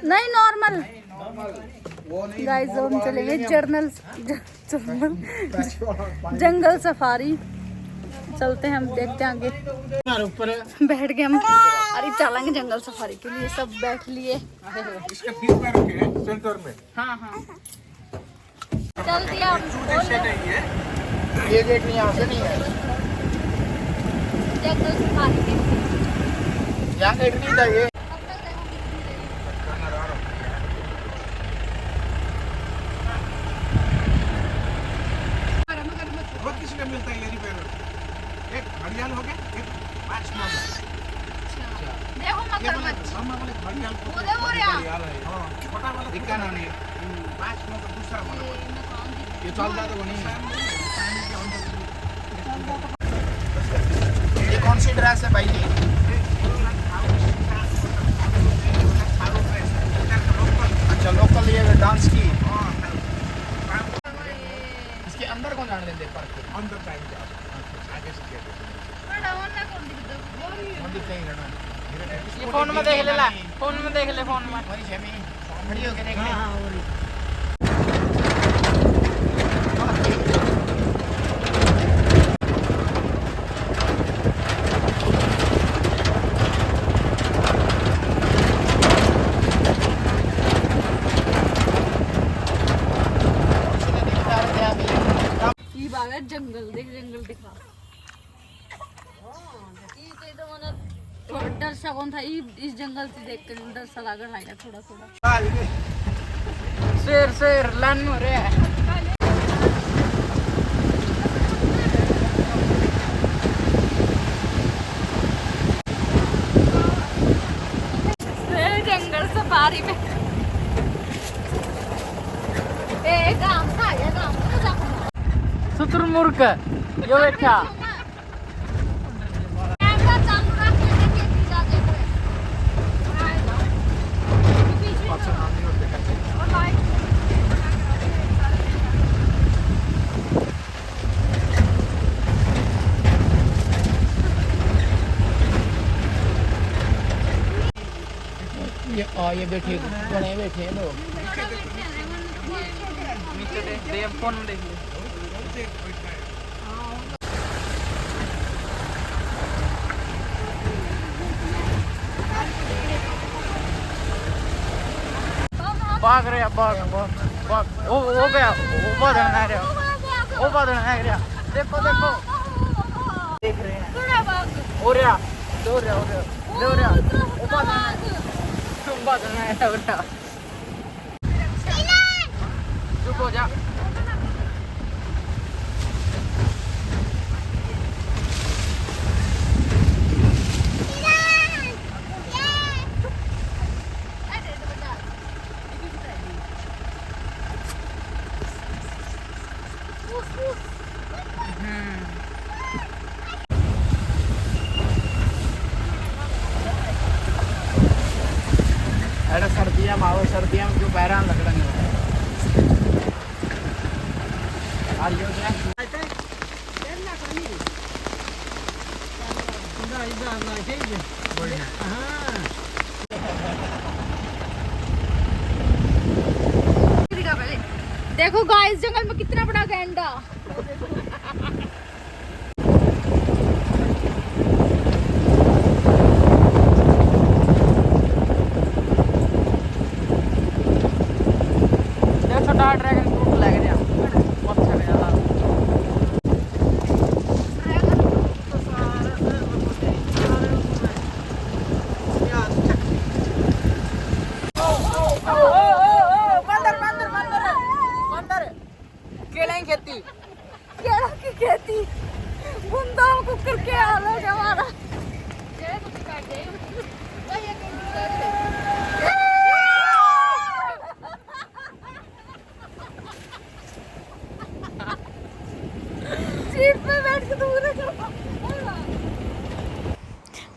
नहीं normal guys. हम चलेंगे जंगल सफारी। चलते हैं, हम देखते हैं आगे। ऊपर बैठ गए हम। अरे चलेंगे जंगल सफारी के लिए, सब बैठ लिए। सेंटर में। हाँ हाँ चल दिया। ये गेट नहीं, यहाँ से नहीं है। जंगल सफारी के लिए यहाँ गेट नहीं था ये। किसने मिलता है ये रिपेयर? एक घड़ियाल हो गया, एक मैच मॉडल। देखो मगरमच्छ। हम वाले घड़ियाल को वो देखो रे। हां छोटा वाला दिखा ना नहीं। मैच मॉडल दूसरा वाला ये चलता तो नहीं है। ये कौन सी ड्रेस है भाई? अच्छा लोकल ये डांस की। इसके अंदर कौन जाने देते पार्क के अंदर जाएंगे आगे से गेट बड़ा होना कौन दिखता है रहना। ये फोन में देख ले, फोन में देख ले, फोन में वही छेमी खड़ी होके देख ले। हां वही जंगल देख, जंगल दिखा। थोड़ा डर सा कौन था इस जंगल से देख कर, डर सा लग रहा है थोड़ा थोड़ा। शेर शेर लान हो रहा है। जंगल सफारी में शुतुरमुर्ग यो बैठा। ये बैठे बड़े बैठे लोग नीचे देख फोन में देख ले। भाग रहे भाग भाग हो गया। वो बादल आ रहा, वो बादल आ रहा। देखो देखो देख रहे हैं। हो रहा हो रहा हो रहा हो रहा। वो बादल आ रहा। चुप हो जा। अरे सर्दियाँ माओ, सर्दियाँ में जो बैरान लग रहा है। देखो गाइस, जंगल में कितना बड़ा गैंडा। छोटा ड्रैगन फ्रूट लग रहा अच्छा लग रहा। केला की खेती बुंदा कुकर के हाल है हमारा।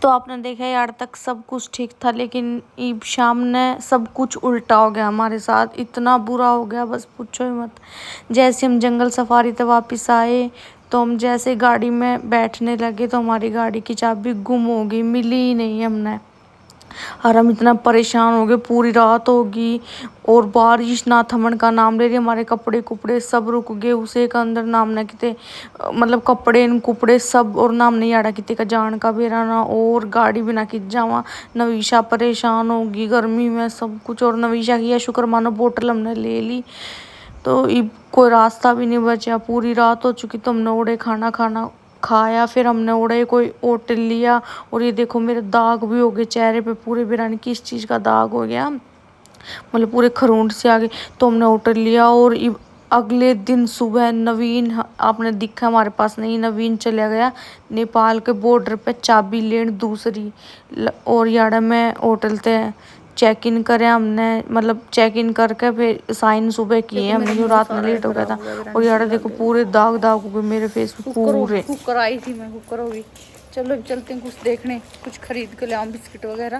तो आपने देखा यार, तक सब कुछ ठीक था, लेकिन ईब शाम ने सब कुछ उल्टा हो गया हमारे साथ। इतना बुरा हो गया बस पूछो ही मत। जैसे हम जंगल सफारी से वापस आए तो हम जैसे गाड़ी में बैठने लगे तो हमारी गाड़ी की चाबी गुम हो गई, मिली ही नहीं हमने। और हम इतना परेशान हो गए, पूरी रात होगी और बारिश ना थमन का नाम ले रही। हमारे कपड़े कुपड़े सब रुक गए, उसे का अंदर नाम ना किते मतलब कपड़े न कुपड़े सब, और नाम नहीं आड़ा किते का जान का बेरा ना, और गाड़ी भी ना खिंच जावा। नवीशा परेशान होगी गर्मी में सब कुछ, और नवीशा की शुक्र मानो बोतल हमने ले ली, तो अब कोई रास्ता भी नहीं बचा। पूरी रात हो चुकी तो हमने ओड़े खाना खाया, फिर हमने ओड़े कोई होटल लिया। और ये देखो मेरे दाग भी हो गए चेहरे पे पूरे, बिरानी किस चीज़ का दाग हो गया, मतलब पूरे खरोंट से आ गए। तो हमने होटल लिया, और अगले दिन सुबह नवीन आपने दिखा हमारे पास नहीं, नवीन चला गया नेपाल के बॉर्डर पे चाबी लेन दूसरी। और यार मैं होटल ते चेक इन करे हमने, मतलब चेक इन करके फिर साइन सुबह किए हमने, जो रात में लेट हो गया था। और यार देखो पूरे दाग दाग हो गए मेरे फेस पे पूरे। कुकर आई थी मैं, कुकर होगी। चलो अब चलते हैं कुछ देखने, कुछ खरीद के ले आऊँ बिस्किट वगैरह,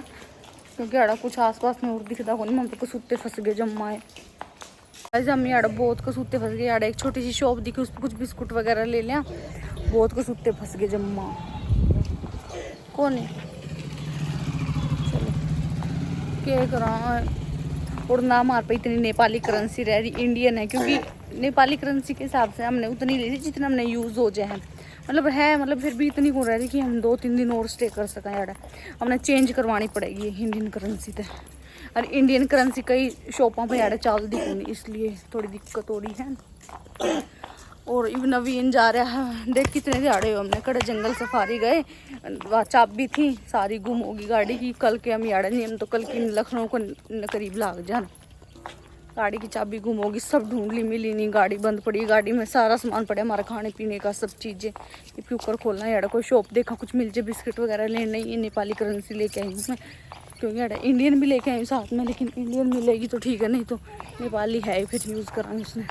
क्योंकि आड़ा कुछ आसपास में और दिखता को नहीं। हम तो कसूते फंस गए जम्मा है ऐसे, हम आड़ा बहुत कसूते फंस गए। आड़ा एक छोटी सी शॉप दिखी, उस पर कुछ बिस्कुट वगैरह ले लिया, बहुत कसूते फंस गए जम्मा। कौन है क्या करा। और ना हमारे पे इतनी नेपाली करेंसी रह रही, इंडियन है, क्योंकि नेपाली करेंसी के हिसाब से हमने उतनी ले ली जितना हमने यूज़ हो जाए, मतलब है, मतलब फिर भी इतनी कौन रह रही कि हम 2-3 दिन और स्टे कर सकें। यार हमने चेंज करवानी पड़ेगी इंडियन करेंसी तो, और इंडियन करेंसी कई शॉपों पर यार चल दी नहीं, इसलिए थोड़ी दिक्कत हो रही है। और इब नवीन जा रहा है, देख कितने दिहाड़े हो हमने कड़े जंगल सफारी गए, वहाँ चाबी थी सारी गुम होगी गाड़ी की। कल के हम याड़ा नहीं, हम तो कल की लखनऊ को करीब लाग जाना, गाड़ी की चाबी गुम होगी, सब ढूंढ ली मिली नहीं, गाड़ी बंद पड़ी। गाड़ी में सारा सामान पड़ा हमारा खाने पीने का सब चीज़ें। ये कुकर खोलना याड़ा, कोई शॉप देखा कुछ मिल जाए बिस्किट वगैरह लेने, ये नेपाली करेंसी लेके आई हूँ मैं, क्योंकि याड़ा इंडियन भी लेके आई हूँ साथ में, लेकिन इंडियन मिलेगी तो ठीक है, नहीं तो नेपाली है फिर यूज़ कराएंगे उसने।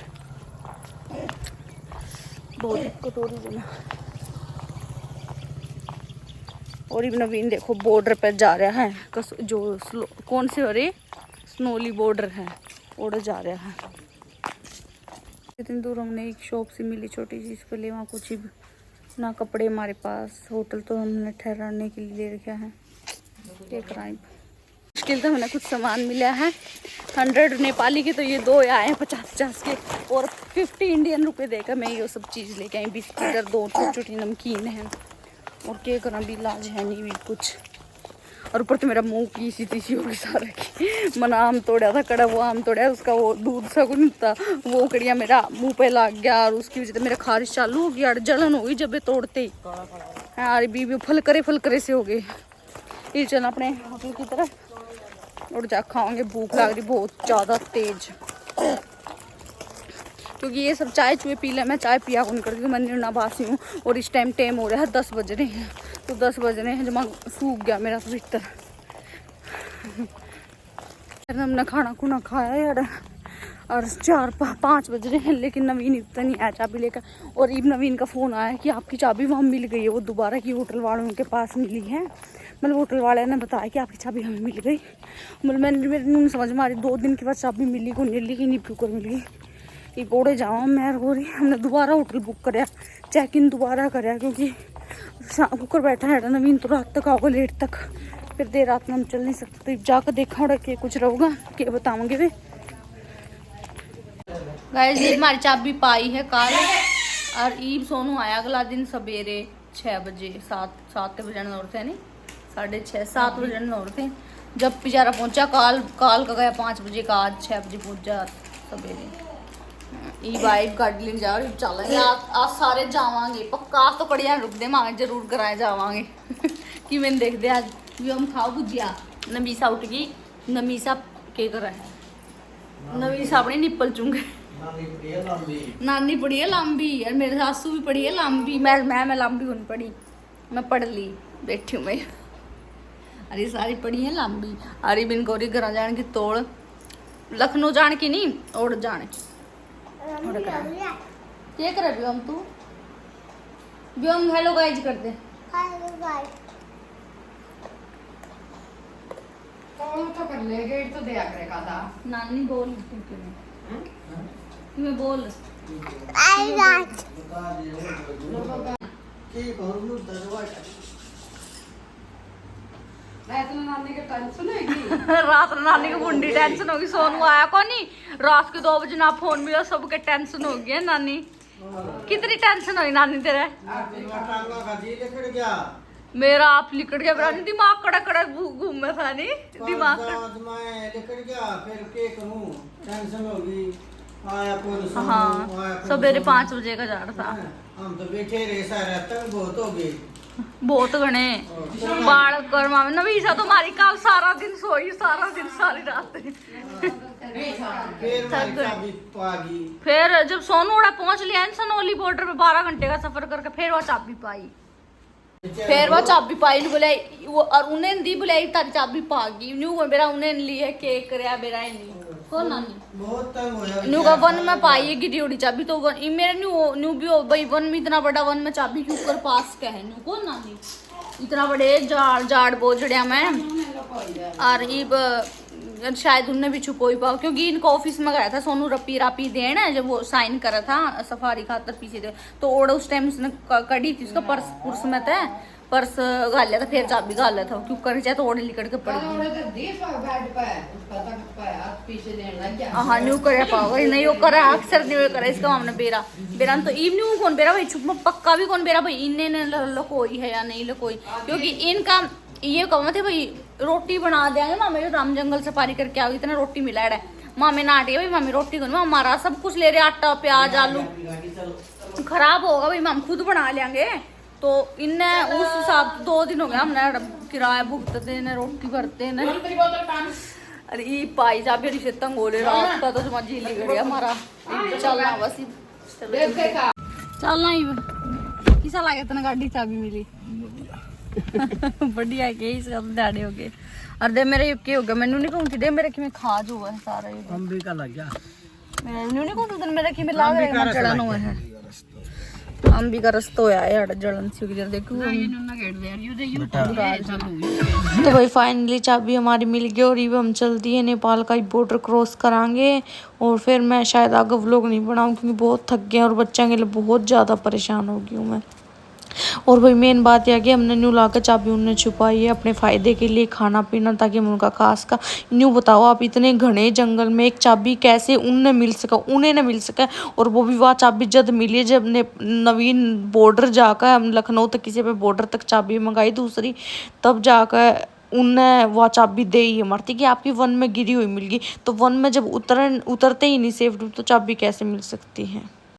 बहुत दिक्कत हो रही है। और ये नवीन देखो बॉर्डर पर जा रहा है, जो कौन से अरे स्नोली बॉर्डर है, उड़ जा रहा है। इतनी दूर हमने एक शॉप से मिली छोटी सी, इस पर ले, वहाँ कुछ ही ना कपड़े हमारे पास। होटल तो हमने ठहराने के लिए ले रखा है, देख रहा है मुश्किल तो हमें कुछ सामान मिला है। 100 नेपाली के तो ये 2 आए हैं 50-50 के, और 50 इंडियन रुपए देकर मैं ये सब चीज़ लेके आई। बिस्किट 2 छोटी नमकीन हैं, और केक करा भी इलाज है नहीं भी कुछ। और ऊपर तो मेरा मुंह की सी होगी सारा की, मना आम तोड़ा था कड़ा, वो आम तोड़ा उसका वो दूध सा कुछ नहीं था, वो कड़िया मेरा मुंह पे लग गया, और उसकी वजह से मेरा खारिश चालू हो गया, जलन हो गई जब ये तोड़ते ही। हाँ बीबी फलकरे से हो गए। ये चल अपने होटल की तरफ और जा खाओगे, भूख लग रही बहुत ज़्यादा तेज, क्योंकि ये सब चाय चुए पी ले, मैं चाय पिया कौन करती हूँ, मैं निर्नाबासी हूँ। और इस टाइम हो रहा है 10 बज रहे हैं, तो 10 बज रहे हैं जमा सूख गया मेरा भीतर। हमने खाना खुना खाया यार, और 4-5 बज रहे हैं, लेकिन नवीन इतना नहीं आया चाबी लेकर। और इब नवीन का फ़ोन आया कि आपकी चाबी वहाँ मिल गई है, वो दोबारा की होटल वालों के पास मिली है, मतलब होटल वाले ने बताया कि आपकी चाबी हमें मिल गई। मतलब मैंने समझ में आ रही 2 दिन के बाद चाबी मिली को नहीं, लेकिन नहीं कुकर मिल गई। ये बोड़े जाओ मैं हो रही, हमने दोबारा होटल बुक कराया, चेक इन दोबारा कराया, क्योंकि कुकर बैठा है नवीन तो रात तक आओगे लेट तक, फिर देर रात में हम चल नहीं सकते। तो जाकर देखा उड़ा के कुछ रहोगा क्या बताओगे वे। गाइस ये हमारी चाबी पाई है कल, और ईब सोनू आया अगला दिन सवेरे 6 बजे, 7 बजे नौर थे, नहीं 6:30-7 बजे नौर थे, जब बेचारा पहुंचा काल का गया 5 बजे का, आज 6 बजे पहुंचा सवेरे। ई वाइब गाड़ी लेने जा रही, चलेंगे आज सारे जावांगे पक्का, आज तो बढ़िया रुक दे मांगे जरूर कराए जावांगे कि मैंने देख दे आज भी हम खाओ भुजिया। नमीसा उठ गई, नमीसा के कर है, नमीसा अपनी निप्पल चूंगे, नानी पढ़ी है लंबी, और मेरे सासू भी पढ़ी है लंबी, मैं लंबी नहीं पढ़ी, मैं पढ़ ली बैठी हूँ मैं, अरे सारी पढ़ी है लंबी। अरे बिन गौरी घर जाने की तोड़, लखनऊ जाने की नहीं और जाने की क्या करे भी हम, तू भी हम हेलो गाइज कर दे, तो कर ले गेट तो दिया करेगा था नानी बोल मैं बोल आई लाइक रात में नानी की बुंडी टेंशन होगी। सोनू आया कौन नहीं, रात के 2 बजे ना फोन मिला, सबके टेंशन हो गया। नानी कितनी टेंशन हुई नानी तेरे? मेरा आप लिकड़ गया, मेरा दिमाग कड़ा कड़ा घूमे था नहीं, दिमाग हाँ। सवेरे 5 बजे का जा रहा था। हम तो बैठे रहे सारा, तंग बहुत हो गए, बहुत घने बाल कर मामे नवीसा तो हमारी कल सारा दिन सोई, सारा दिन सारी रात। फिर जब सोनूड़ा पहुंच लिया सनौली बॉर्डर पे 12 घंटे का सफर करके, फिर वो चाबी पाई, फिर वो चाबी पाई बुलाई वो, और उन्हें दी बुलाई तारी चाबी पागी न्यू मेरा उन्हें लिए केक करया मेरा नहीं को नानी बहुत तंग होया न्यू का वन में पाई गिरी उड़ी चाबी तो वन मेरे न्यू भी हो भाई, वन में इतना बड़ा वन में चाबी क्यों कर पास का है न्यू को नानी, इतना बड़े जाड़ बोझड़िया में। और ये शायद उनने भी छुपो ही पाओ, क्योंकि इनको ऑफिस में गया था सोनू रपी देना, जब वो साइन करा था सफारी खातर पीछे थे तो ओड़ उस टाइम उसने कड़ी थी, उसका पर्स में था, पर्स गाल लिया था, फिर चाबी गाल लिया था क्यों कर चाहे तो ओढ़ लिकड़ के पड़ गई। हाँ न्यू करे पाओ नहीं वो करा अक्सर नहीं करा इसका मामला बेरा तो इवनिंग कौन बेरा भाई छुप पक्का भी कौन बेरा भाई इन्हें लकोई है या नहीं लकोई, क्योंकि इनका ये कहा थे भाई रोटी बना देंगे मामे जो राम जंगल सफारी करके आओगी इतना रोटी मिला है मामे ना आटी भाई मामी रोटी कौन हमारा सब कुछ ले रहे आटा प्याज आलू खराब होगा भाई हम खुद बना लेंगे। तो इनने उस हिसाब 2 दिन हो गया हमने किराया भुगतते ने रोटी भरते ने। अरे ई पाई जा भी रिश्ते तंग हो रहे रात का तो जमा झीली गया हमारा चलना बस चलना ही किसा लगे तना गाड़ी चाबी मिली बढ़िया के इसका तो दाड़े हो गए। और दे मेरे के हो गया मैनू नहीं कहूंगी दे मेरे कि मैं खाज हुआ है सारा ये हम भी का लग गया मेरे नहीं कहूं तो मेरे कि मैं लाग रहा है चढ़न हुआ है हम भी का रस्ता होया है यार जलन सी उधर देखो तो भाई फाइनली चाबी हमारी मिल गई और ये हम चल दिए नेपाल का बॉर्डर क्रॉस करांगे और फिर मैं शायद आगे व्लॉग नहीं बनाऊं क्योंकि बहुत थक गए और बच्चों के लिए बहुत ज़्यादा परेशान हो गई हूँ मैं। और भाई मेन बात यह कि हमने न्यू लाकर चाबी उन्हें छुपाई है अपने फ़ायदे के लिए खाना पीना ताकि हम उनका खास का न्यू बताओ आप इतने घने जंगल में एक चाबी कैसे उन्हें मिल सका उन्हें न मिल सका और वो भी वह चाबी जब मिली जब ने नवीन बॉर्डर जाकर हम लखनऊ तक किसी पे बॉर्डर तक चाबी मंगाई दूसरी तब जाकर उन्हें वह चाबी दे ही मरती कि आपकी वन में गिरी हुई मिल गई तो वन में जब उतरते ही नहीं सेफ तो चाबी कैसे मिल सकती है।